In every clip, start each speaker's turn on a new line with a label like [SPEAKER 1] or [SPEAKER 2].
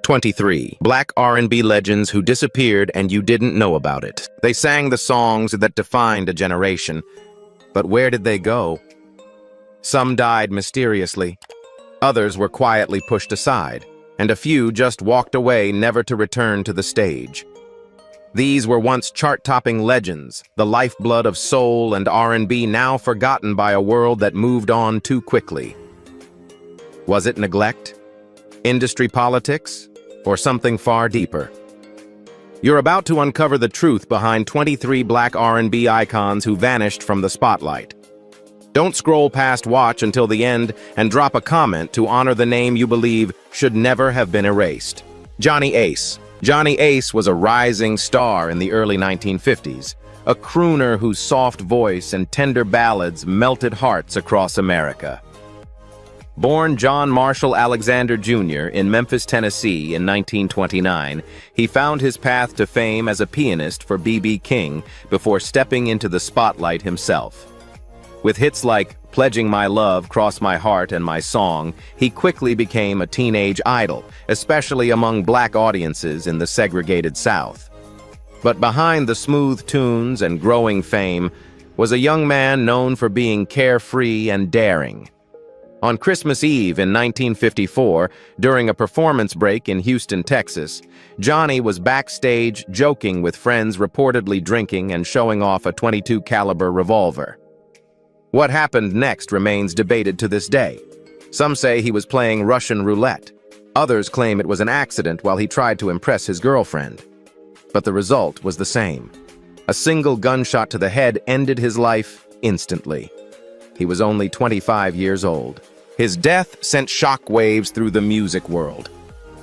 [SPEAKER 1] 23. Black R&B legends who disappeared and you didn't know about it. They sang the songs that defined a generation. But where did they go? Some died mysteriously. Others were quietly pushed aside, and a few just walked away never to return to the stage. These were once chart-topping legends, the lifeblood of soul and R&B, now forgotten by a world that moved on too quickly. Was it neglect? Industry politics? Or something far deeper? You're about to uncover the truth behind 23 black R&B icons who vanished from the spotlight. Don't scroll past watch until the end and drop a comment to honor the name you believe should never have been erased. Johnny Ace. Johnny Ace was a rising star in the early 1950s, a crooner whose soft voice and tender ballads melted hearts across America. Born John Marshall Alexander Jr. in Memphis, Tennessee in 1929, he found his path to fame as a pianist for B.B. King before stepping into the spotlight himself. With hits like Pledging My Love, Cross My Heart, and My Song, he quickly became a teenage idol, especially among black audiences in the segregated South. But behind the smooth tunes and growing fame was a young man known for being carefree and daring. On Christmas Eve in 1954, during a performance break in Houston, Texas, Johnny was backstage joking with friends, reportedly drinking and showing off a .22 caliber revolver. What happened next remains debated to this day. Some say he was playing Russian roulette. Others claim it was an accident while he tried to impress his girlfriend. But the result was the same. A single gunshot to the head ended his life instantly. He was only 25 years old. His death sent shockwaves through the music world.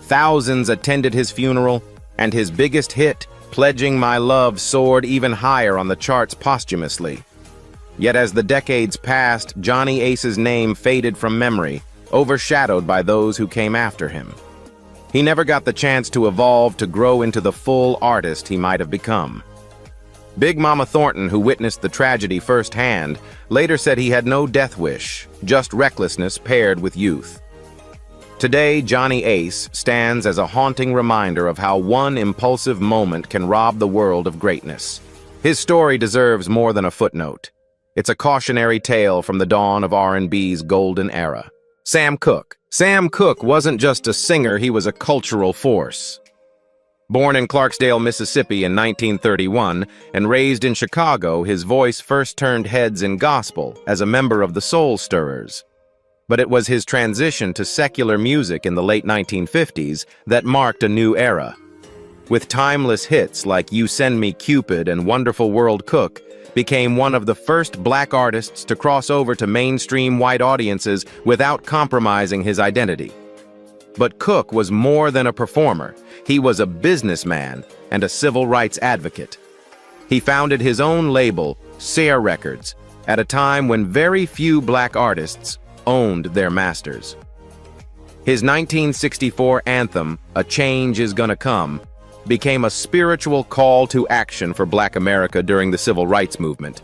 [SPEAKER 1] Thousands attended his funeral, and his biggest hit, Pledging My Love, soared even higher on the charts posthumously. Yet as the decades passed, Johnny Ace's name faded from memory, overshadowed by those who came after him. He never got the chance to evolve to grow into the full artist he might have become. Big Mama Thornton, who witnessed the tragedy firsthand, later said he had no death wish, just recklessness paired with youth. Today, Johnny Ace stands as a haunting reminder of how one impulsive moment can rob the world of greatness. His story deserves more than a footnote. It's a cautionary tale from the dawn of R&B's golden era. Sam Cooke. Sam Cooke wasn't just a singer, he was a cultural force. Born in Clarksdale, Mississippi in 1931 and raised in Chicago, his voice first turned heads in gospel as a member of the Soul Stirrers. But it was his transition to secular music in the late 1950s that marked a new era. With timeless hits like You Send Me Cupid and Wonderful World, Cooke became one of the first black artists to cross over to mainstream white audiences without compromising his identity. But Cooke was more than a performer. He was a businessman and a civil rights advocate. He founded his own label, Sayre Records, at a time when very few black artists owned their masters. His 1964 anthem, A Change Is Gonna Come, became a spiritual call to action for Black America during the civil rights movement.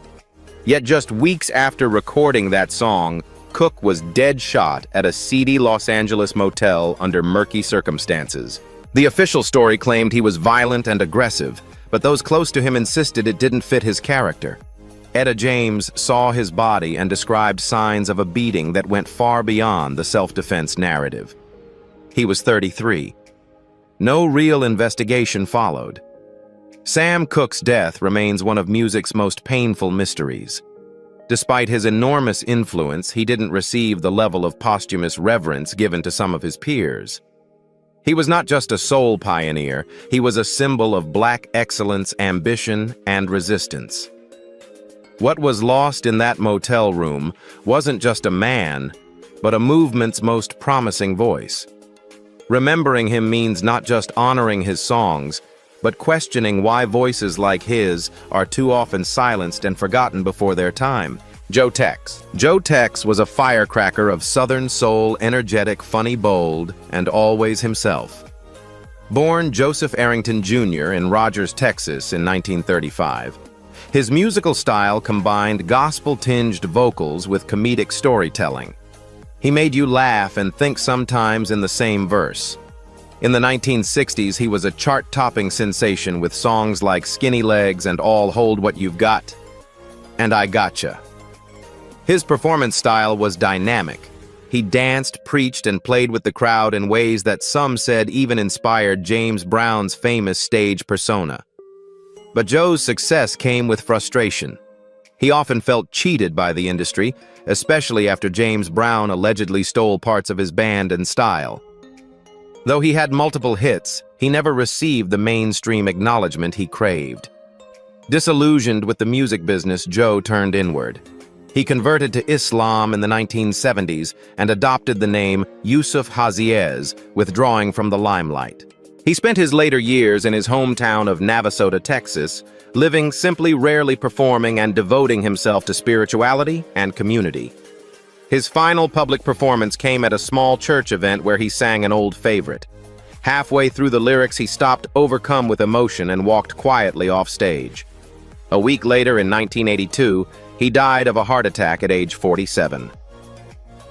[SPEAKER 1] Yet just weeks after recording that song, Cooke was dead shot at a seedy Los Angeles motel under murky circumstances. The official story claimed he was violent and aggressive, but those close to him insisted it didn't fit his character. Etta James saw his body and described signs of a beating that went far beyond the self-defense narrative. He was 33. No real investigation followed. Sam Cooke's death remains one of music's most painful mysteries. Despite his enormous influence, he didn't receive the level of posthumous reverence given to some of his peers. He was not just a soul pioneer, he was a symbol of black excellence, ambition, and resistance. What was lost in that motel room wasn't just a man, but a movement's most promising voice. Remembering him means not just honoring his songs, but questioning why voices like his are too often silenced and forgotten before their time. Joe Tex. Joe Tex was a firecracker of Southern soul, energetic, funny, bold, and always himself. Born Joseph Arrington Jr. in Rogers, Texas in 1935, his musical style combined gospel-tinged vocals with comedic storytelling. He made you laugh and think sometimes in the same verse. In the 1960s, he was a chart-topping sensation with songs like Skinny Legs and All Hold What You've Got, and I Gotcha. His performance style was dynamic. He danced, preached, and played with the crowd in ways that some said even inspired James Brown's famous stage persona. But Joe's success came with frustration. He often felt cheated by the industry, especially after James Brown allegedly stole parts of his band and style. Though he had multiple hits, he never received the mainstream acknowledgement he craved. Disillusioned with the music business, Joe turned inward. He converted to Islam in the 1970s and adopted the name Yusuf Haziez, withdrawing from the limelight. He spent his later years in his hometown of Navasota, Texas, living simply, rarely performing, and devoting himself to spirituality and community. His final public performance came at a small church event where he sang an old favorite. Halfway through the lyrics, he stopped, overcome with emotion, and walked quietly off stage. A week later, in 1982, he died of a heart attack at age 47.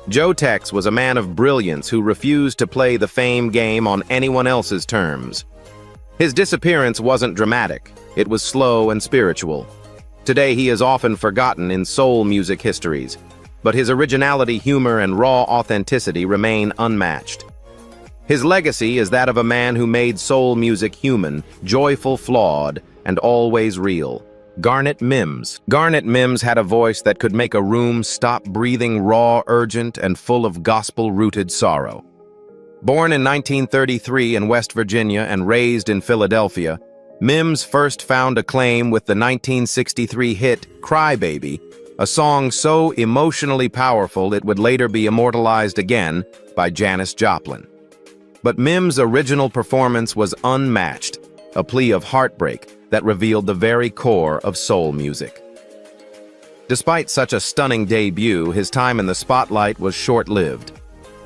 [SPEAKER 1] Joe Tex was a man of brilliance who refused to play the fame game on anyone else's terms. His disappearance wasn't dramatic, it was slow and spiritual. Today he is often forgotten in soul music histories, but his originality, humor, and raw authenticity remain unmatched. His legacy is that of a man who made soul music human, joyful, flawed, and always real. Garnet Mimms. Garnet Mimms had a voice that could make a room stop breathing, raw, urgent, and full of gospel-rooted sorrow. Born in 1933 in West Virginia and raised in Philadelphia, Mimms first found acclaim with the 1963 hit Cry Baby, a song so emotionally powerful it would later be immortalized again by Janis Joplin. But Mimms' original performance was unmatched, a plea of heartbreak that revealed the very core of soul music. Despite such a stunning debut, his time in the spotlight was short-lived.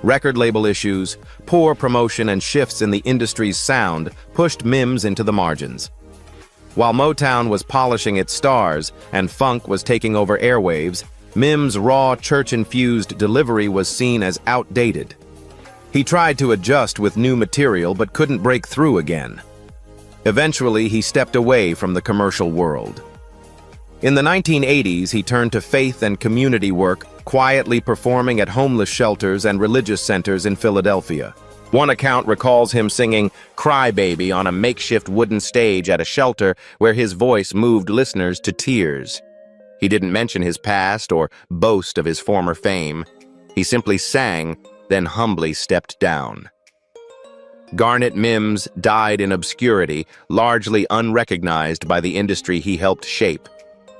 [SPEAKER 1] Record label issues, poor promotion, and shifts in the industry's sound pushed Mimms into the margins. While Motown was polishing its stars and funk was taking over airwaves, Mimms' raw, church-infused delivery was seen as outdated. He tried to adjust with new material but couldn't break through again. Eventually, he stepped away from the commercial world. In the 1980s, he turned to faith and community work, quietly performing at homeless shelters and religious centers in Philadelphia. One account recalls him singing Cry Baby on a makeshift wooden stage at a shelter where his voice moved listeners to tears. He didn't mention his past or boast of his former fame. He simply sang, then humbly stepped down. Garnet Mimms died in obscurity, largely unrecognized by the industry he helped shape.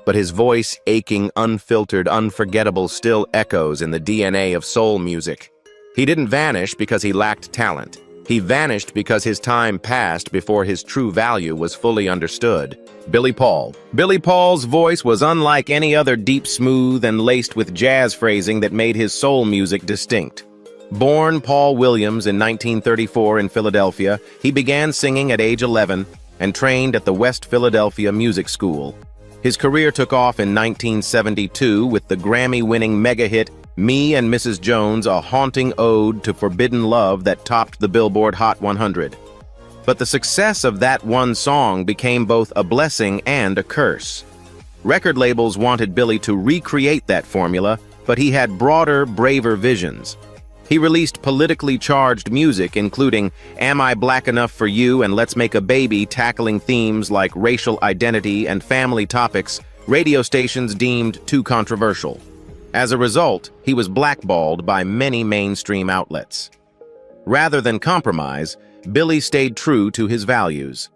[SPEAKER 1] But his voice, aching, unfiltered, unforgettable, still echoes in the DNA of soul music. He didn't vanish because he lacked talent. He vanished because his time passed before his true value was fully understood. Billy Paul. Billy Paul's voice was unlike any other, deep, smooth, and laced with jazz phrasing that made his soul music distinct. Born Paul Williams in 1934 in Philadelphia, he began singing at age 11 and trained at the West Philadelphia Music School. His career took off in 1972 with the Grammy-winning mega-hit Me and Mrs. Jones, a haunting ode to forbidden love that topped the Billboard Hot 100. But the success of that one song became both a blessing and a curse. Record labels wanted Billy to recreate that formula, but he had broader, braver visions. He released politically charged music, including Am I Black Enough for You and Let's Make a Baby, tackling themes like racial identity and family topics radio stations deemed too controversial. As a result, he was blackballed by many mainstream outlets. Rather than compromise, Billy stayed true to his values.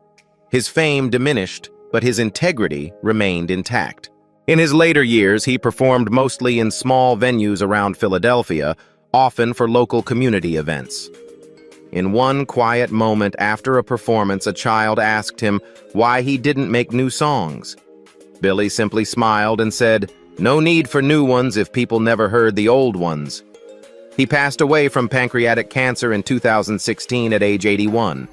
[SPEAKER 1] His fame diminished, but his integrity remained intact. In his later years, he performed mostly in small venues around Philadelphia, often for local community events. In one quiet moment after a performance, a child asked him why he didn't make new songs. Billy simply smiled and said, "No need for new ones if people never heard the old ones." He passed away from pancreatic cancer in 2016 at age 81.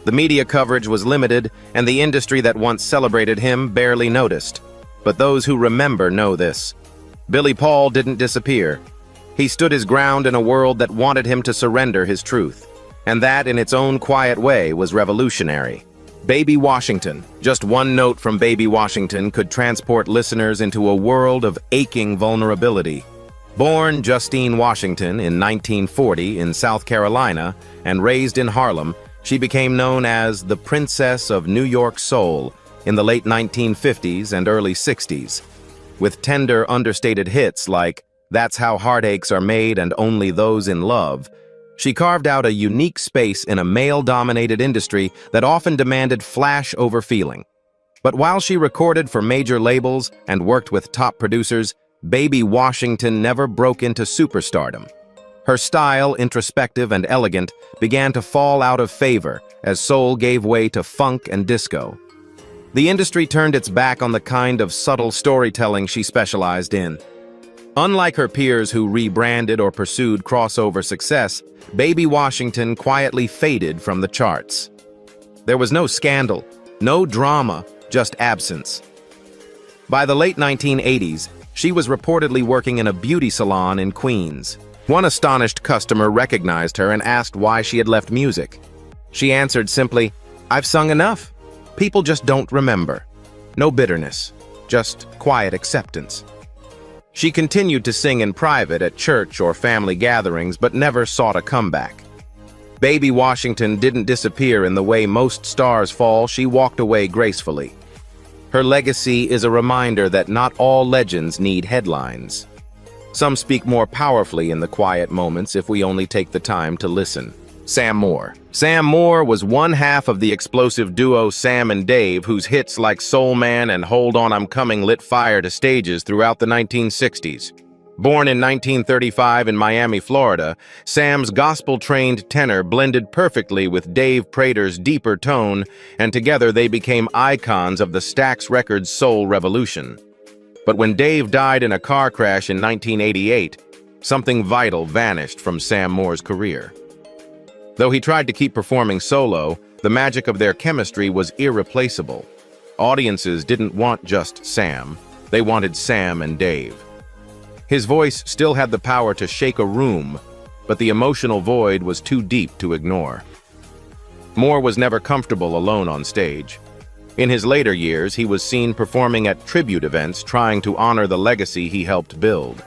[SPEAKER 1] The media coverage was limited, and the industry that once celebrated him barely noticed. But those who remember know this. Billy Paul didn't disappear. He stood his ground in a world that wanted him to surrender his truth. And that, in its own quiet way, was revolutionary. Baby Washington. Just one note from Baby Washington could transport listeners into a world of aching vulnerability. Born Justine Washington in 1940 in South Carolina and raised in Harlem, she became known as the Princess of New York Soul in the late 1950s and early 60s. With tender, understated hits like "That's How Heartaches Are Made and Only Those in Love," she carved out a unique space in a male-dominated industry that often demanded flash-over feeling. But while she recorded for major labels and worked with top producers, Baby Washington never broke into superstardom. Her style, introspective and elegant, began to fall out of favor as soul gave way to funk and disco. The industry turned its back on the kind of subtle storytelling she specialized in. Unlike her peers who rebranded or pursued crossover success, Baby Washington quietly faded from the charts. There was no scandal, no drama, just absence. By the late 1980s, she was reportedly working in a beauty salon in Queens. One astonished customer recognized her and asked why she had left music. She answered simply, "I've sung enough. People just don't remember." No bitterness, just quiet acceptance. She continued to sing in private at church or family gatherings, but never sought a comeback. Baby Washington didn't disappear in the way most stars fall. She walked away gracefully. Her legacy is a reminder that not all legends need headlines. Some speak more powerfully in the quiet moments if we only take the time to listen. Sam Moore. Sam Moore was one half of the explosive duo Sam and Dave, whose hits like Soul Man and Hold On I'm Coming lit fire to stages throughout the 1960s. Born in 1935 in Miami, Florida, Sam's gospel-trained tenor blended perfectly with Dave Prater's deeper tone, and together they became icons of the Stax Records soul revolution. But when Dave died in a car crash in 1988, something vital vanished from Sam Moore's career. Though he tried to keep performing solo, the magic of their chemistry was irreplaceable. Audiences didn't want just Sam, they wanted Sam and Dave. His voice still had the power to shake a room, but the emotional void was too deep to ignore. Moore was never comfortable alone on stage. In his later years, he was seen performing at tribute events trying to honor the legacy he helped build.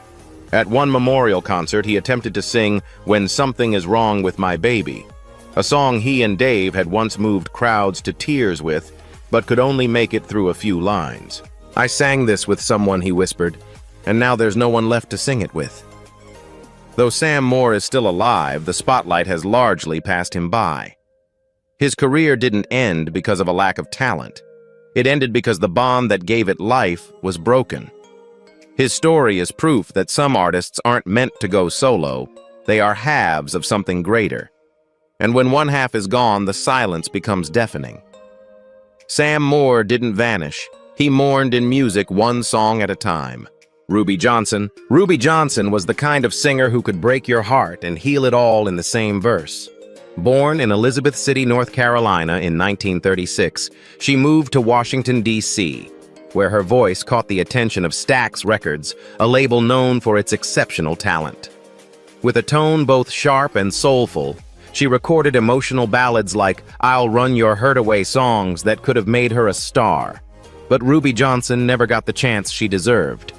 [SPEAKER 1] At one memorial concert, he attempted to sing "When Something Is Wrong with My Baby," a song he and Dave had once moved crowds to tears with, but could only make it through a few lines. "I sang this with someone," he whispered, "and now there's no one left to sing it with." Though Sam Moore is still alive, the spotlight has largely passed him by. His career didn't end because of a lack of talent. It ended because the bond that gave it life was broken. His story is proof that some artists aren't meant to go solo. They are halves of something greater. And when one half is gone, the silence becomes deafening. Sam Moore didn't vanish. He mourned in music, one song at a time. Ruby Johnson. Ruby Johnson was the kind of singer who could break your heart and heal it all in the same verse. Born in Elizabeth City, North Carolina in 1936, she moved to Washington, D.C., where her voice caught the attention of Stax Records, a label known for its exceptional talent. With a tone both sharp and soulful, she recorded emotional ballads like "I'll Run Your Hurt Away" songs that could have made her a star. But Ruby Johnson never got the chance she deserved.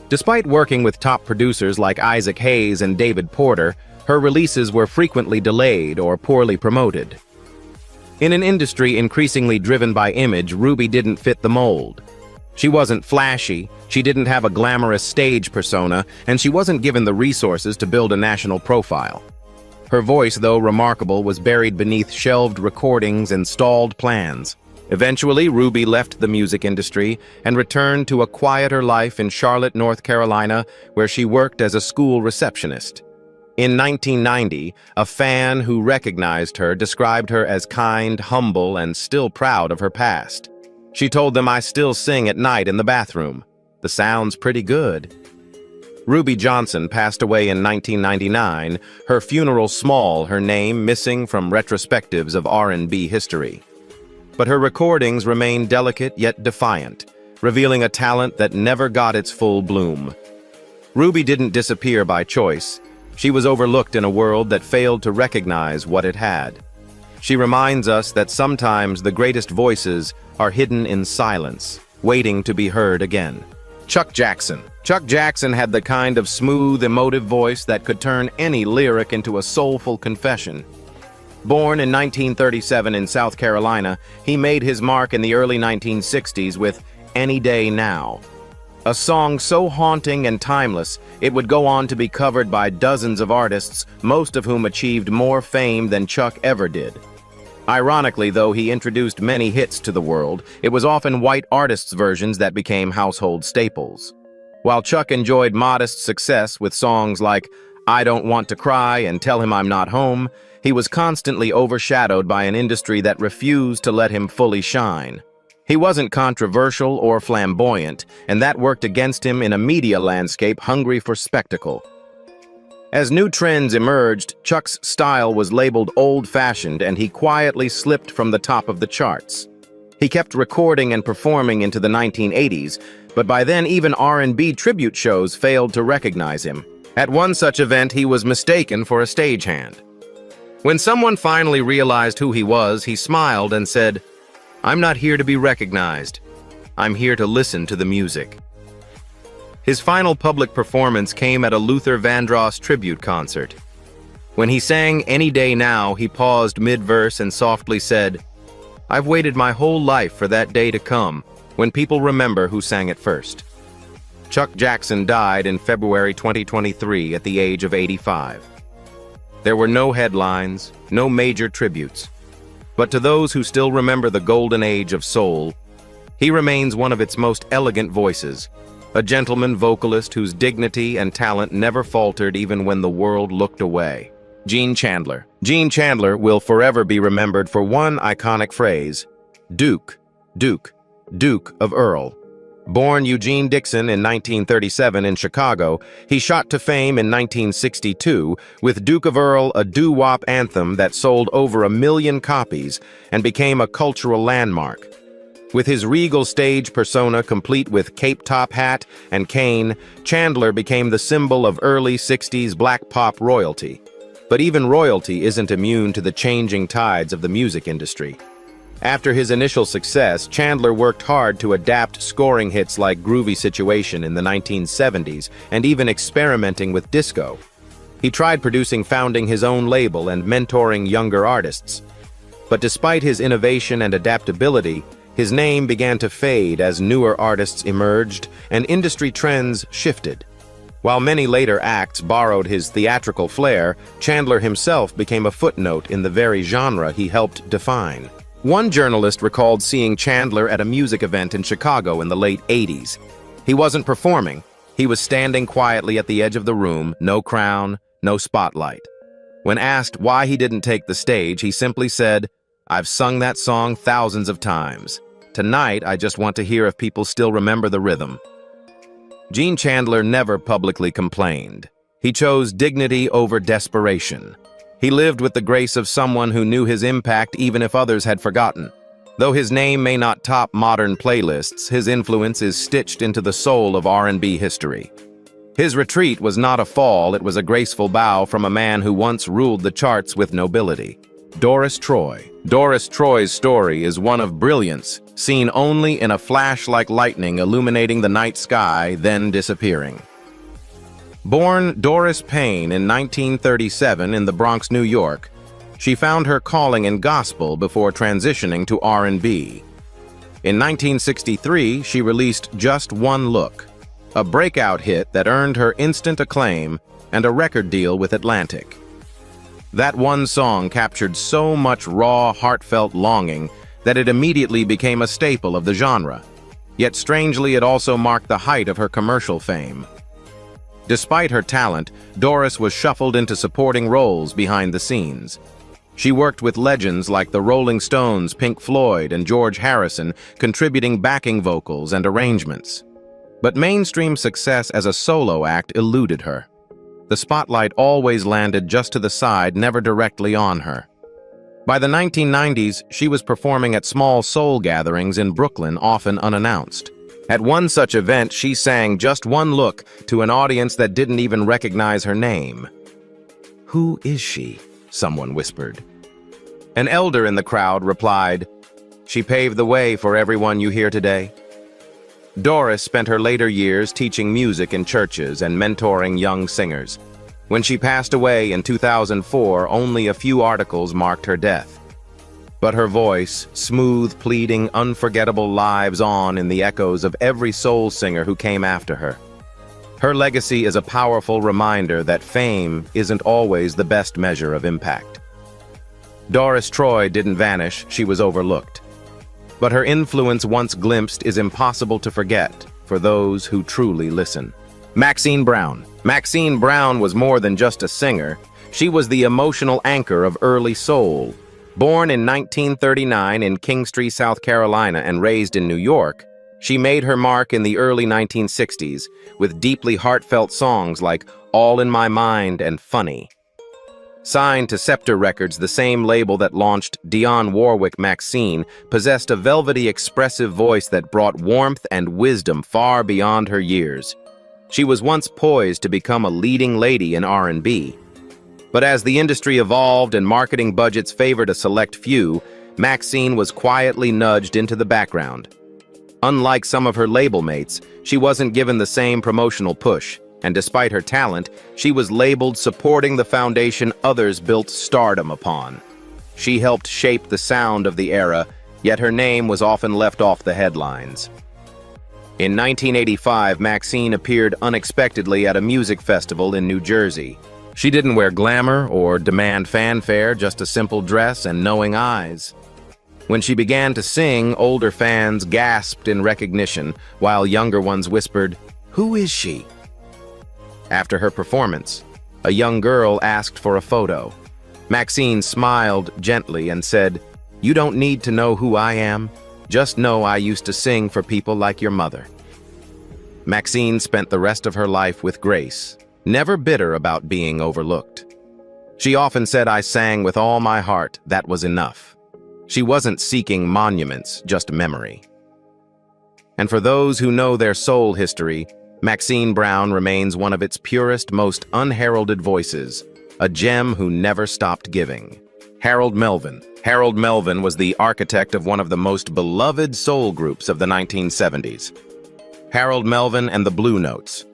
[SPEAKER 1] Despite working with top producers like Isaac Hayes and David Porter, her releases were frequently delayed or poorly promoted. In an industry increasingly driven by image, Ruby didn't fit the mold. She wasn't flashy, she didn't have a glamorous stage persona, and she wasn't given the resources to build a national profile. Her voice, though remarkable, was buried beneath shelved recordings and stalled plans. Eventually, Ruby left the music industry and returned to a quieter life in Charlotte, North Carolina, where she worked as a school receptionist. In 1990, a fan who recognized her described her as kind, humble, and still proud of her past. She told them, "I still sing at night in the bathroom. The sound's pretty good." Ruby Johnson passed away in 1999, her funeral small, her name missing from retrospectives of R&B history. But her recordings remain delicate yet defiant, revealing a talent that never got its full bloom. Ruby didn't disappear by choice. She was overlooked in a world that failed to recognize what it had. She reminds us that sometimes the greatest voices are hidden in silence, waiting to be heard again. Chuck Jackson. Chuck Jackson had the kind of smooth, emotive voice that could turn any lyric into a soulful confession. Born in 1937 in South Carolina, he made his mark in the early 1960s with Any Day Now, a song so haunting and timeless it would go on to be covered by dozens of artists, most of whom achieved more fame than Chuck ever did. Ironically, though he introduced many hits to the world, it was often white artists' versions that became household staples. While Chuck enjoyed modest success with songs like I Don't Want to Cry and Tell Him I'm Not Home, he was constantly overshadowed by an industry that refused to let him fully shine. He wasn't controversial or flamboyant, and that worked against him in a media landscape hungry for spectacle. As new trends emerged, Chuck's style was labeled old-fashioned, and he quietly slipped from the top of the charts. He kept recording and performing into the 1980s, but by then even R&B tribute shows failed to recognize him. At one such event, he was mistaken for a stagehand. When someone finally realized who he was, he smiled and said, "I'm not here to be recognized. I'm here to listen to the music." His final public performance came at a Luther Vandross tribute concert. When he sang Any Day Now, he paused mid-verse and softly said, "I've waited my whole life for that day to come, when people remember who sang it first." Chuck Jackson died in February 2023 at the age of 85. There were no headlines, no major tributes. But to those who still remember the golden age of soul, he remains one of its most elegant voices, a gentleman vocalist whose dignity and talent never faltered even when the world looked away. Gene Chandler. Gene Chandler will forever be remembered for one iconic phrase, Duke, Duke, Duke of Earl. Born Eugene Dixon in 1937 in Chicago, he shot to fame in 1962 with Duke of Earl, a doo-wop anthem that sold over 1 million copies and became a cultural landmark. With his regal stage persona complete with cape top hat and cane, Chandler became the symbol of early 60s black pop royalty. But even royalty isn't immune to the changing tides of the music industry. After his initial success, Chandler worked hard to adapt scoring hits like Groovy Situation in the 1970s and even experimenting with disco. He tried founding his own label and mentoring younger artists. But despite his innovation and adaptability, his name began to fade as newer artists emerged and industry trends shifted. While many later acts borrowed his theatrical flair, Chandler himself became a footnote in the very genre he helped define. One journalist recalled seeing Chandler at a music event in Chicago in the late 80s. He wasn't performing. He was standing quietly at the edge of the room, no crown, no spotlight. When asked why he didn't take the stage, he simply said, "I've sung that song thousands of times. Tonight, I just want to hear if people still remember the rhythm." Gene Chandler never publicly complained. He chose dignity over desperation. He lived with the grace of someone who knew his impact even if others had forgotten. Though his name may not top modern playlists, his influence is stitched into the soul of R&B history. His retreat was not a fall, it was a graceful bow from a man who once ruled the charts with nobility. Doris Troy. Doris Troy's story is one of brilliance, seen only in a flash like lightning illuminating the night sky, then disappearing. Born Doris Payne in 1937 in the Bronx, New York, she found her calling in gospel before transitioning to R&B. In 1963, she released Just One Look, a breakout hit that earned her instant acclaim and a record deal with Atlantic. That one song captured so much raw, heartfelt longing that it immediately became a staple of the genre. Yet strangely, it also marked the height of her commercial fame. Despite her talent, Doris was shuffled into supporting roles behind the scenes. She worked with legends like the Rolling Stones, Pink Floyd, and George Harrison, contributing backing vocals and arrangements. But mainstream success as a solo act eluded her. The spotlight always landed just to the side, never directly on her. By the 1990s, she was performing at small soul gatherings in Brooklyn, often unannounced. At one such event, she sang Just One Look to an audience that didn't even recognize her name. "Who is she?" someone whispered. An elder in the crowd replied, "She paved the way for everyone you hear today." Doris spent her later years teaching music in churches and mentoring young singers. When she passed away in 2004, only a few articles marked her death. But her voice, smooth, pleading, unforgettable, lives on in the echoes of every soul singer who came after her. Her legacy is a powerful reminder that fame isn't always the best measure of impact. Doris Troy didn't vanish, she was overlooked. But her influence once glimpsed is impossible to forget for those who truly listen. Maxine Brown. Maxine Brown was more than just a singer. She was the emotional anchor of early soul. Born in 1939 in Kingstree, South Carolina, and raised in New York, she made her mark in the early 1960s with deeply heartfelt songs like All in My Mind and Funny. Signed to Scepter Records, the same label that launched Dionne Warwick, Maxine possessed a velvety, expressive voice that brought warmth and wisdom far beyond her years. She was once poised to become a leading lady in R&B. But as the industry evolved and marketing budgets favored a select few, Maxine was quietly nudged into the background. Unlike some of her label mates, she wasn't given the same promotional push, and despite her talent, she was labeled supporting the foundation others built stardom upon. She helped shape the sound of the era, yet her name was often left off the headlines. In 1985, Maxine appeared unexpectedly at a music festival in New Jersey. She didn't wear glamour or demand fanfare, just a simple dress and knowing eyes. When she began to sing, older fans gasped in recognition, while younger ones whispered, "Who is she?" After her performance, a young girl asked for a photo. Maxine smiled gently and said, "You don't need to know who I am. Just know I used to sing for people like your mother." Maxine spent the rest of her life with grace, never bitter about being overlooked. She often said, "I sang with all my heart, that was enough." She wasn't seeking monuments, just memory. And for those who know their soul history, Maxine Brown remains one of its purest, most unheralded voices, a gem who never stopped giving. Harold Melvin. Harold Melvin was the architect of one of the most beloved soul groups of the 1970s. Harold Melvin and the Blue Notes.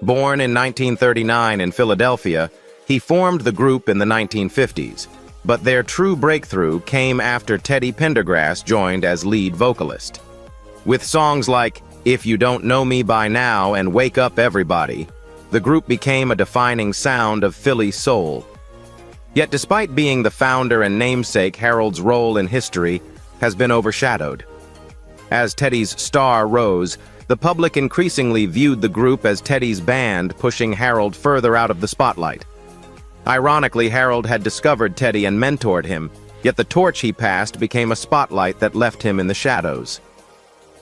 [SPEAKER 1] Born in 1939 in Philadelphia, he formed the group in the 1950s, but their true breakthrough came after Teddy Pendergrass joined as lead vocalist. With songs like If You Don't Know Me By Now and Wake Up Everybody, the group became a defining sound of Philly soul. Yet despite being the founder and namesake, Harold's role in history has been overshadowed. As Teddy's star rose, the public increasingly viewed the group as Teddy's band, pushing Harold further out of the spotlight. Ironically, Harold had discovered Teddy and mentored him, yet the torch he passed became a spotlight that left him in the shadows.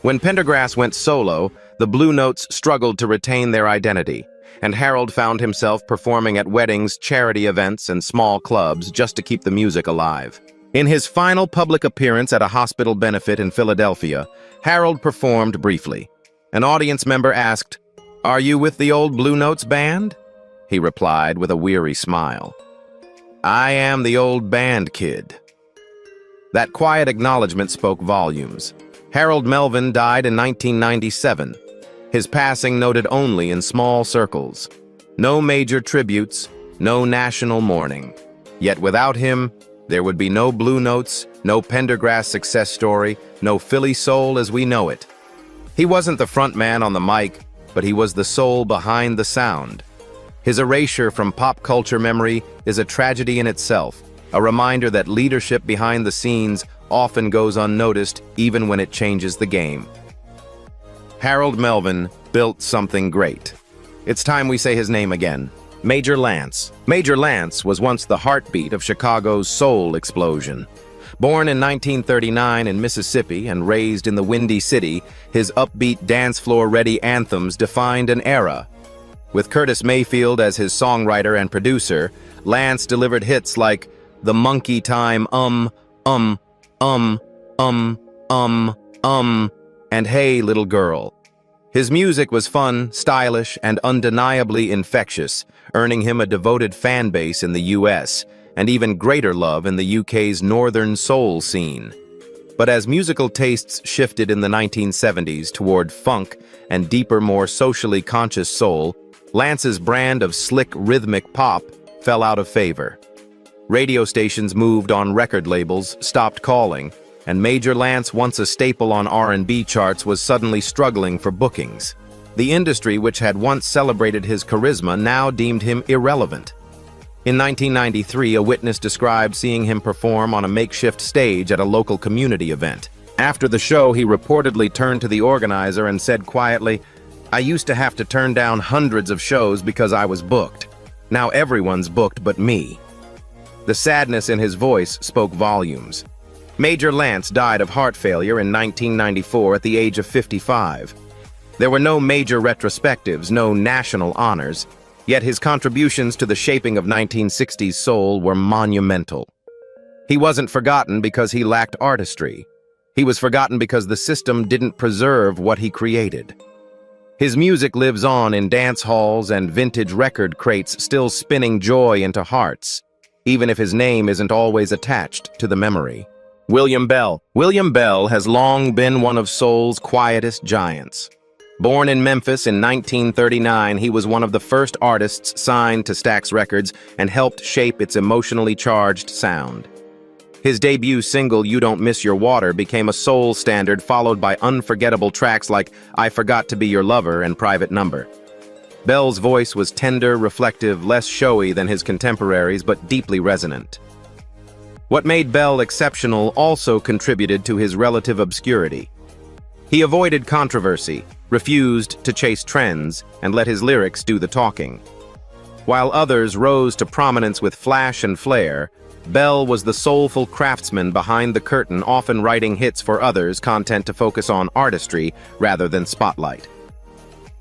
[SPEAKER 1] When Pendergrass went solo, the Blue Notes struggled to retain their identity, and Harold found himself performing at weddings, charity events, and small clubs just to keep the music alive. In his final public appearance at a hospital benefit in Philadelphia, Harold performed briefly. An audience member asked, "Are you with the old Blue Notes band?" He replied with a weary smile, "I am the old band kid." That quiet acknowledgement spoke volumes. Harold Melvin died in 1997. His passing noted only in small circles. No major tributes, no national mourning. Yet without him, there would be no Blue Notes, no Pendergrass success story, no Philly soul as we know it. He wasn't the front man on the mic, but he was the soul behind the sound. His erasure from pop culture memory is a tragedy in itself, a reminder that leadership behind the scenes often goes unnoticed even when it changes the game. Harold Melvin built something great. It's time we say his name again. Major Lance. Major Lance was once the heartbeat of Chicago's soul explosion. Born in 1939 in Mississippi and raised in the Windy City, his upbeat dance floor-ready anthems defined an era. With Curtis Mayfield as his songwriter and producer, Lance delivered hits like The Monkey Time and Hey Little Girl. His music was fun, stylish, and undeniably infectious, earning him a devoted fan base in the US, and even greater love in the UK's northern soul scene. But as musical tastes shifted in the 1970s toward funk and deeper, more socially conscious soul, Lance's brand of slick, rhythmic pop fell out of favor. Radio stations moved on, record labels stopped calling, and Major Lance, once a staple on R&B charts, was suddenly struggling for bookings. The industry, which had once celebrated his charisma, now deemed him irrelevant. In 1993, a witness described seeing him perform on a makeshift stage at a local community event. After the show, he reportedly turned to the organizer and said quietly, "I used to have to turn down hundreds of shows because I was booked. Now everyone's booked but me." The sadness in his voice spoke volumes. Major Lance died of heart failure in 1994 at the age of 55. There were no major retrospectives, no national honors, yet his contributions to the shaping of 1960s soul were monumental. He wasn't forgotten because he lacked artistry. He was forgotten because the system didn't preserve what he created. His music lives on in dance halls and vintage record crates, still spinning joy into hearts, even if his name isn't always attached to the memory. William Bell. William Bell has long been one of soul's quietest giants. Born in Memphis in 1939, he was one of the first artists signed to Stax Records and helped shape its emotionally charged sound. His debut single, "You Don't Miss Your Water," became a soul standard, followed by unforgettable tracks like "I Forgot to Be Your Lover" and "Private Number." Bell's voice was tender, reflective, less showy than his contemporaries, but deeply resonant. What made Bell exceptional also contributed to his relative obscurity. He avoided controversy, refused to chase trends, and let his lyrics do the talking. While others rose to prominence with flash and flair, Bell was the soulful craftsman behind the curtain, often writing hits for others, content to focus on artistry rather than spotlight.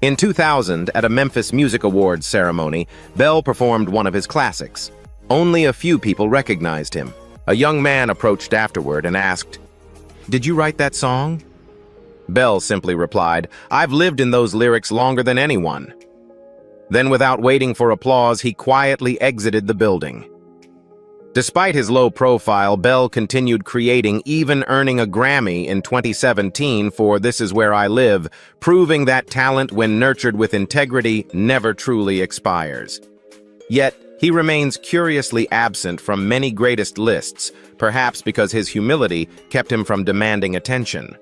[SPEAKER 1] In 2000, at a Memphis Music Awards ceremony, Bell performed one of his classics. Only a few people recognized him. A young man approached afterward and asked, "Did you write that song?" Bell simply replied, "I've lived in those lyrics longer than anyone." Then, without waiting for applause, he quietly exited the building. Despite his low profile, Bell continued creating, even earning a Grammy in 2017 for "This Is Where I Live," proving that talent, when nurtured with integrity, never truly expires. Yet, he remains curiously absent from many greatest lists, perhaps because his humility kept him from demanding attention.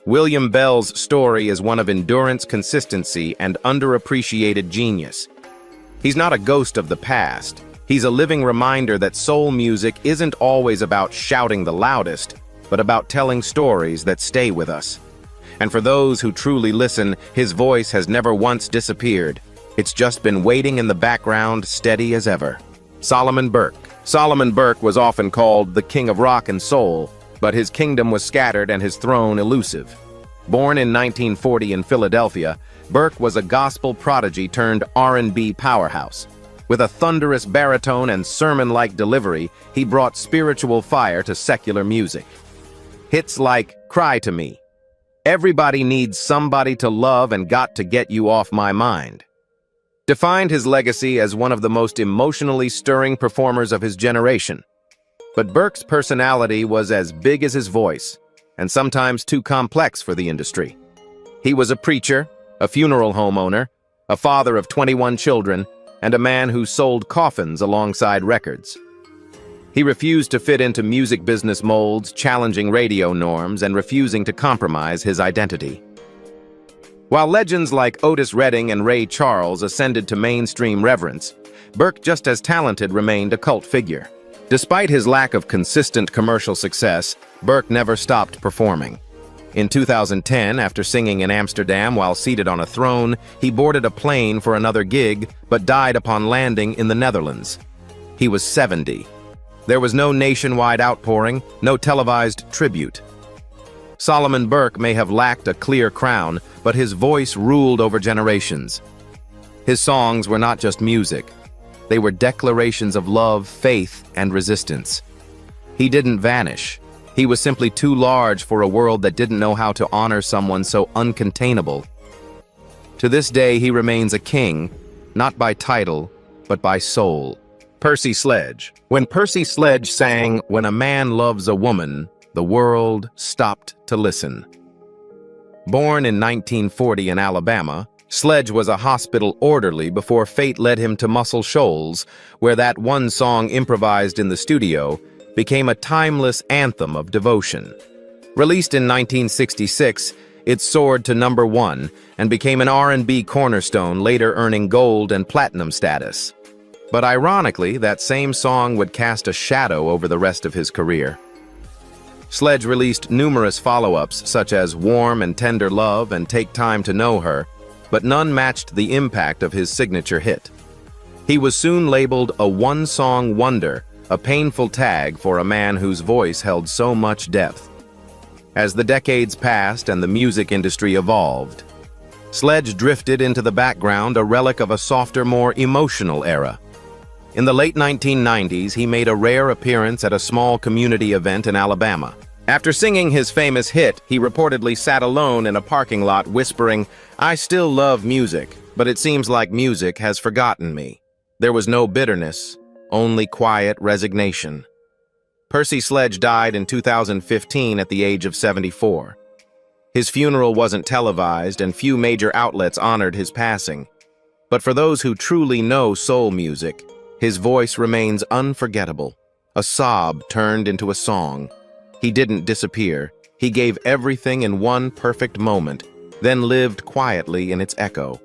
[SPEAKER 1] William Bell's story is one of endurance, consistency, and underappreciated genius. He's not a ghost of the past. He's a living reminder that soul music isn't always about shouting the loudest, but about telling stories that stay with us. And for those who truly listen, his voice has never once disappeared. It's just been waiting in the background, steady as ever. Solomon Burke. Solomon Burke was often called the king of rock and soul, but his kingdom was scattered and his throne elusive. Born in 1940 in Philadelphia, Burke was a gospel prodigy turned R&B powerhouse. With a thunderous baritone and sermon-like delivery, he brought spiritual fire to secular music. Hits like "Cry to Me," "Everybody Needs Somebody to Love and Got to Get You Off My Mind," defined his legacy as one of the most emotionally stirring performers of his generation. But Burke's personality was as big as his voice, and sometimes too complex for the industry. He was a preacher, a funeral homeowner, a father of 21 children, and a man who sold coffins alongside records. He refused to fit into music business molds, challenging radio norms, and refusing to compromise his identity. While legends like Otis Redding and Ray Charles ascended to mainstream reverence, Burke, just as talented, remained a cult figure. Despite his lack of consistent commercial success, Burke never stopped performing. In 2010, after singing in Amsterdam while seated on a throne, he boarded a plane for another gig, but died upon landing in the Netherlands. He was 70. There was no nationwide outpouring, no televised tribute. Solomon Burke may have lacked a clear crown, but his voice ruled over generations. His songs were not just music. They were declarations of love, faith, and resistance. He didn't vanish. He was simply too large for a world that didn't know how to honor someone so uncontainable. To this day, he remains a king, not by title, but by soul. Percy Sledge. When Percy Sledge sang, "When a Man Loves a Woman, the World Stopped to Listen." Born in 1940 in Alabama, Sledge was a hospital orderly before fate led him to Muscle Shoals, where that one song improvised in the studio became a timeless anthem of devotion. Released in 1966, it soared to #1 and became an R&B cornerstone, later earning gold and platinum status. But ironically, that same song would cast a shadow over the rest of his career. Sledge released numerous follow-ups, such as Warm and Tender Love and Take Time to Know Her, but none matched the impact of his signature hit. He was soon labeled a one-song wonder, a painful tag for a man whose voice held so much depth. As the decades passed and the music industry evolved, Sledge drifted into the background, a relic of a softer, more emotional era. In the late 1990s, he made a rare appearance at a small community event in Alabama. After singing his famous hit, he reportedly sat alone in a parking lot whispering, "I still love music, but it seems like music has forgotten me." There was no bitterness, only quiet resignation. Percy Sledge died in 2015 at the age of 74. His funeral wasn't televised and few major outlets honored his passing. But for those who truly know soul music, his voice remains unforgettable. A sob turned into a song. He didn't disappear. He gave everything in one perfect moment, then lived quietly in its echo.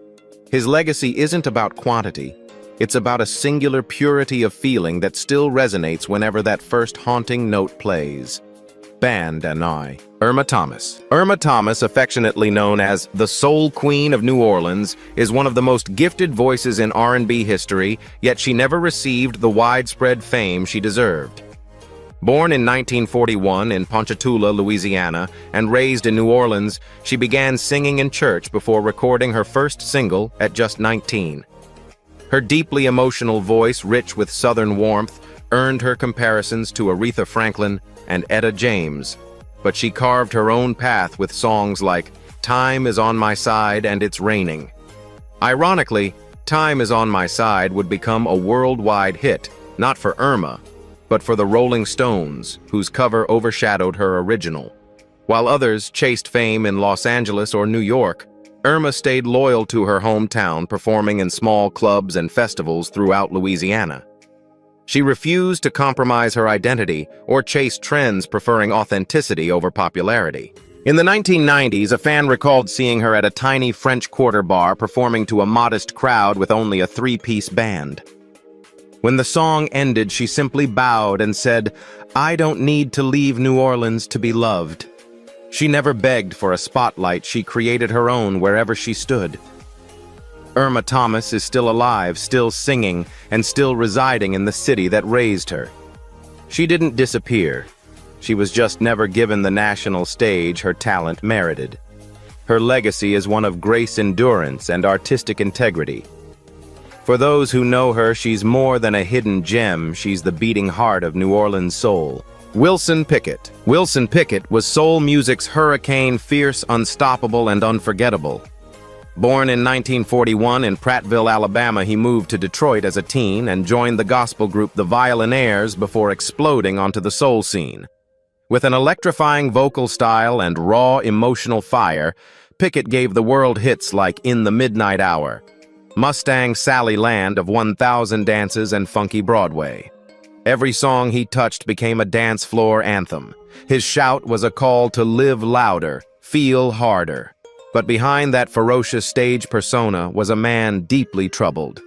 [SPEAKER 1] His legacy isn't about quantity. It's about a singular purity of feeling that still resonates whenever that first haunting note plays. Band and I. Irma Thomas. Irma Thomas, affectionately known as the Soul Queen of New Orleans, is one of the most gifted voices in R&B history, yet she never received the widespread fame she deserved. Born in 1941 in Ponchatoula, Louisiana, and raised in New Orleans, she began singing in church before recording her first single at just 19. Her deeply emotional voice, rich with Southern warmth, earned her comparisons to Aretha Franklin and Etta James, but she carved her own path with songs like "Time Is on My Side" and "It's Raining." Ironically, "Time Is on My Side" would become a worldwide hit, not for Irma, but for the Rolling Stones, whose cover overshadowed her original. While others chased fame in Los Angeles or New York, Irma stayed loyal to her hometown, performing in small clubs and festivals throughout Louisiana. She refused to compromise her identity or chase trends, preferring authenticity over popularity. In the 1990s, a fan recalled seeing her at a tiny French Quarter bar performing to a modest crowd with only a three-piece band. When the song ended, she simply bowed and said, "I don't need to leave New Orleans to be loved." She never begged for a spotlight. She created her own wherever she stood. Irma Thomas is still alive, still singing, and still residing in the city that raised her. She didn't disappear. She was just never given the national stage her talent merited. Her legacy is one of grace, endurance, and artistic integrity. For those who know her, she's more than a hidden gem. She's the beating heart of New Orleans soul. Wilson Pickett. Wilson Pickett was soul music's hurricane, fierce, unstoppable, and unforgettable. Born in 1941 in Prattville, Alabama, he moved to Detroit as a teen and joined the gospel group The Violinaires before exploding onto the soul scene. With an electrifying vocal style and raw emotional fire, Pickett gave the world hits like "In the Midnight Hour," Mustang Sally Land of 1,000 Dances, and Funky Broadway. Every song he touched became a dance floor anthem. His shout was a call to live louder, feel harder. But behind that ferocious stage persona was a man deeply troubled.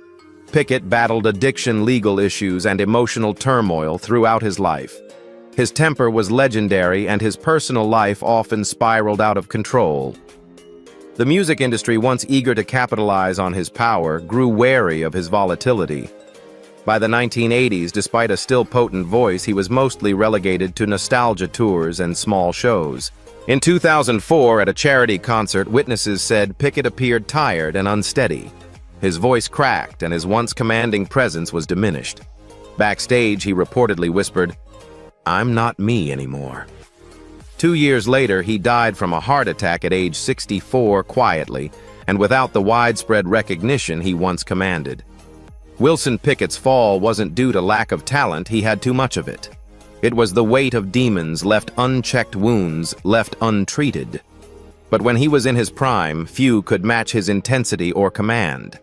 [SPEAKER 1] Pickett battled addiction, legal issues, and emotional turmoil throughout his life. His temper was legendary, and his personal life often spiraled out of control. The music industry, once eager to capitalize on his power, grew wary of his volatility. By the 1980s, despite a still potent voice, he was mostly relegated to nostalgia tours and small shows. In 2004, at a charity concert, witnesses said Pickett appeared tired and unsteady. His voice cracked, and his once commanding presence was diminished. Backstage, he reportedly whispered, "I'm not me anymore." 2 years later, he died from a heart attack at age 64 quietly, and without the widespread recognition he once commanded. Wilson Pickett's fall wasn't due to lack of talent, he had too much of it. It was the weight of demons left unchecked, wounds left untreated. But when he was in his prime, few could match his intensity or command.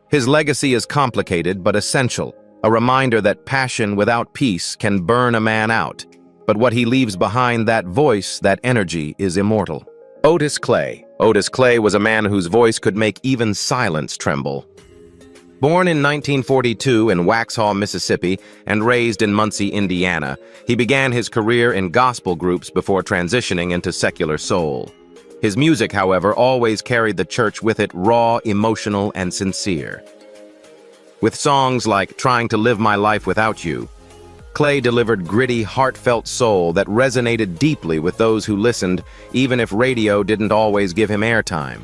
[SPEAKER 1] His legacy is complicated but essential, a reminder that passion without peace can burn a man out. But what he leaves behind, that voice, that energy, is immortal. Otis Clay. Otis Clay was a man whose voice could make even silence tremble. Born in 1942 in Waxhaw, Mississippi, and raised in Muncie, Indiana, he began his career in gospel groups before transitioning into secular soul. His music, however, always carried the church with it, raw, emotional, and sincere. With songs like Trying to Live My Life Without You, Clay delivered gritty, heartfelt soul that resonated deeply with those who listened, even if radio didn't always give him airtime.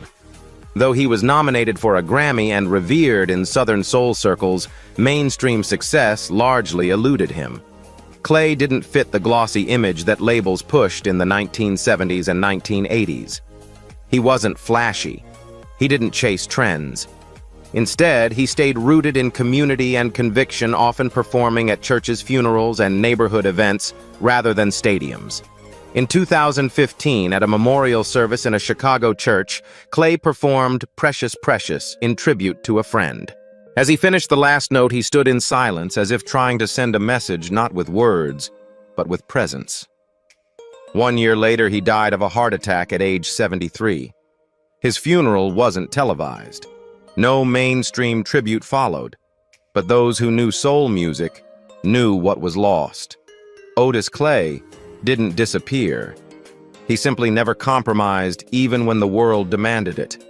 [SPEAKER 1] Though he was nominated for a Grammy and revered in Southern soul circles, mainstream success largely eluded him. Clay didn't fit the glossy image that labels pushed in the 1970s and 1980s. He wasn't flashy. He didn't chase trends. Instead, he stayed rooted in community and conviction, often performing at churches' funerals and neighborhood events rather than stadiums. In 2015, at a memorial service in a Chicago church, Clay performed Precious Precious in tribute to a friend. As he finished the last note, he stood in silence as if trying to send a message not with words, but with presence. 1 year later, he died of a heart attack at age 73. His funeral wasn't televised. No mainstream tribute followed, but those who knew soul music knew what was lost. Otis Clay didn't disappear. He simply never compromised, even when the world demanded it.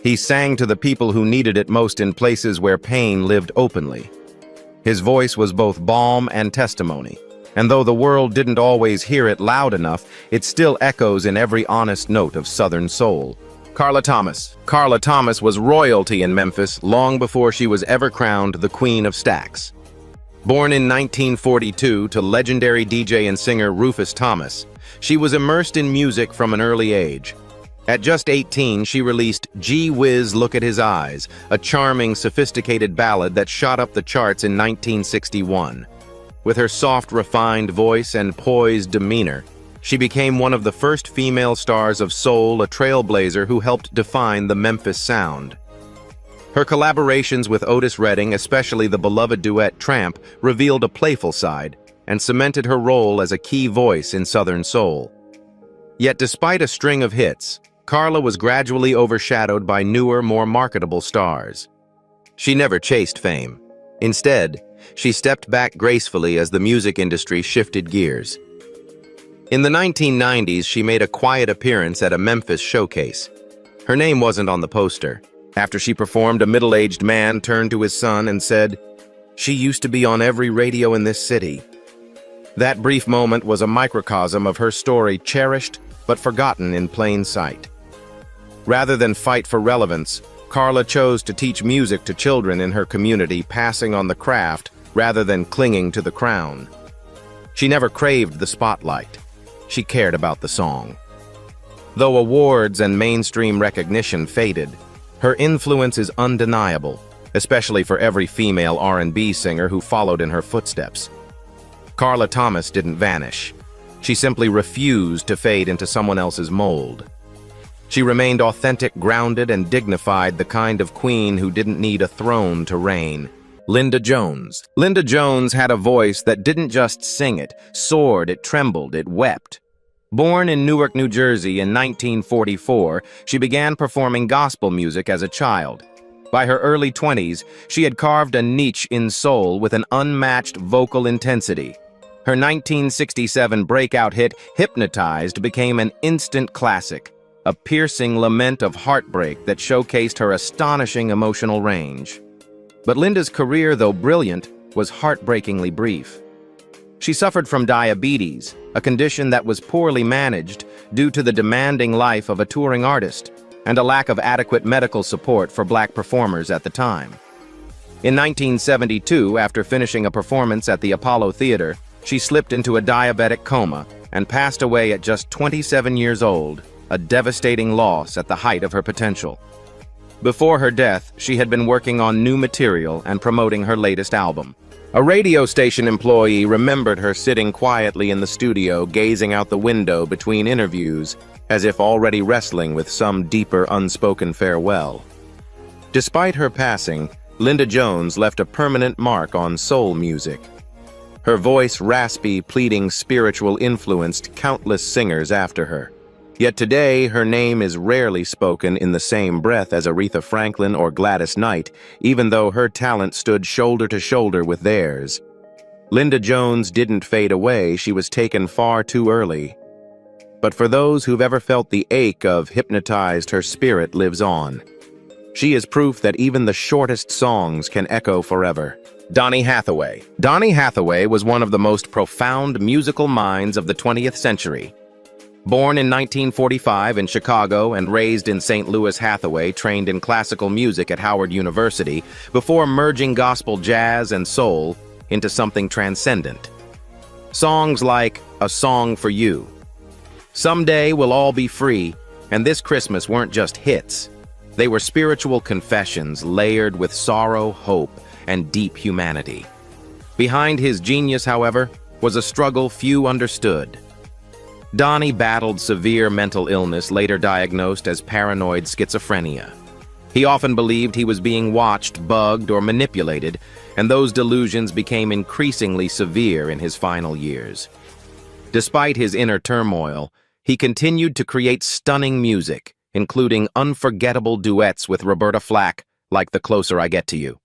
[SPEAKER 1] He sang to the people who needed it most in places where pain lived openly. His voice was both balm and testimony, and though the world didn't always hear it loud enough, it still echoes in every honest note of Southern soul. Carla Thomas. Carla Thomas was royalty in Memphis long before she was ever crowned the Queen of Stax. Born in 1942 to legendary DJ and singer Rufus Thomas, she was immersed in music from an early age. At just 18, she released Gee Whiz Look at His Eyes, a charming, sophisticated ballad that shot up the charts in 1961. With her soft, refined voice and poised demeanor, she became one of the first female stars of soul, a trailblazer who helped define the Memphis sound. Her collaborations with Otis Redding, especially the beloved duet Tramp, revealed a playful side and cemented her role as a key voice in Southern soul. Yet despite a string of hits, Carla was gradually overshadowed by newer, more marketable stars. She never chased fame. Instead, she stepped back gracefully as the music industry shifted gears. In the 1990s, she made a quiet appearance at a Memphis showcase. Her name wasn't on the poster. After she performed, a middle-aged man turned to his son and said, "She used to be on every radio in this city." That brief moment was a microcosm of her story, cherished but forgotten in plain sight. Rather than fight for relevance, Carla chose to teach music to children in her community, passing on the craft rather than clinging to the crown. She never craved the spotlight. She cared about the song. Though awards and mainstream recognition faded, her influence is undeniable, especially for every female R&B singer who followed in her footsteps. Carla Thomas didn't vanish. She simply refused to fade into someone else's mold. She remained authentic, grounded, and dignified, the kind of queen who didn't need a throne to reign. Linda Jones. Linda Jones had a voice that didn't just sing, it soared, it trembled, it wept. Born in Newark, New Jersey in 1944, she began performing gospel music as a child. By her early 20s, she had carved a niche in soul with an unmatched vocal intensity. Her 1967 breakout hit, Hypnotized, became an instant classic, a piercing lament of heartbreak that showcased her astonishing emotional range. But Linda's career, though brilliant, was heartbreakingly brief. She suffered from diabetes, a condition that was poorly managed due to the demanding life of a touring artist and a lack of adequate medical support for Black performers at the time. In 1972, after finishing a performance at the Apollo Theater, she slipped into a diabetic coma and passed away at just 27 years old. a devastating loss at the height of her potential. Before her death, she had been working on new material and promoting her latest album. A radio station employee remembered her sitting quietly in the studio, gazing out the window between interviews, as if already wrestling with some deeper unspoken farewell. Despite her passing, Linda Jones left a permanent mark on soul music. Her voice, raspy, pleading, spiritual, influenced countless singers after her. Yet today, her name is rarely spoken in the same breath as Aretha Franklin or Gladys Knight, even though her talent stood shoulder to shoulder with theirs. Linda Jones didn't fade away, she was taken far too early. But for those who've ever felt the ache of hypnotized, her spirit lives on. She is proof that even the shortest songs can echo forever. Donny Hathaway. Donny Hathaway was one of the most profound musical minds of the 20th century. Born in 1945 in Chicago and raised in St. Louis, Hathaway trained in classical music at Howard University before merging gospel, jazz, and soul into something transcendent. Songs like A Song for You, Someday We'll All Be Free, and This Christmas weren't just hits. They were spiritual confessions layered with sorrow, hope, and deep humanity. Behind his genius, however, was a struggle few understood. Donny battled severe mental illness, later diagnosed as paranoid schizophrenia. He often believed he was being watched, bugged, or manipulated, and those delusions became increasingly severe in his final years. Despite his inner turmoil, he continued to create stunning music, including unforgettable duets with Roberta Flack, like The Closer I Get to You.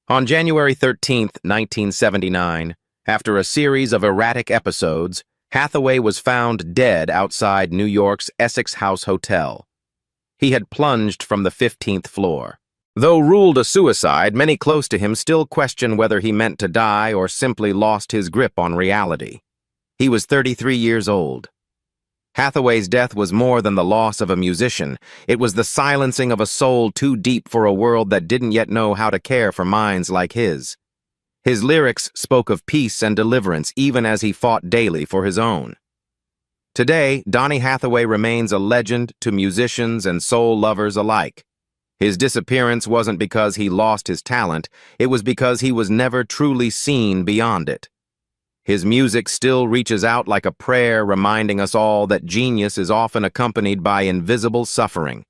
[SPEAKER 1] On January 13, 1979, after a series of erratic episodes, Hathaway was found dead outside New York's Essex House Hotel. He had plunged from the 15th floor. Though ruled a suicide, many close to him still question whether he meant to die or simply lost his grip on reality. He was 33 years old. Hathaway's death was more than the loss of a musician. It was the silencing of a soul too deep for a world that didn't yet know how to care for minds like his. His lyrics spoke of peace and deliverance even as he fought daily for his own. Today, Donny Hathaway remains a legend to musicians and soul lovers alike. His disappearance wasn't because he lost his talent, it was because he was never truly seen beyond it. His music still reaches out like a prayer, reminding us all that genius is often accompanied by invisible suffering,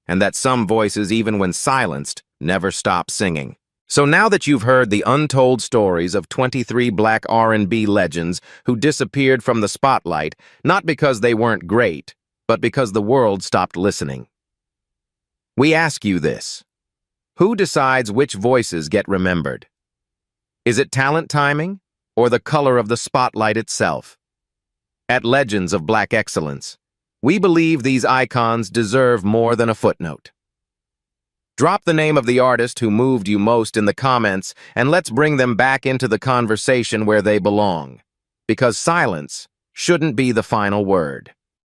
[SPEAKER 1] and that some voices, even when silenced, never stop singing. So now that you've heard the untold stories of 23 black R&B legends who disappeared from the spotlight, not because they weren't great, but because the world stopped listening, we ask you this: who decides which voices get remembered? Is it talent timing, or the color of the spotlight itself? At Legends of Black Excellence, we believe these icons deserve more than a footnote. Drop the name of the artist who moved you most in the comments, and let's bring them back into the conversation where they belong. Because silence shouldn't be the final word.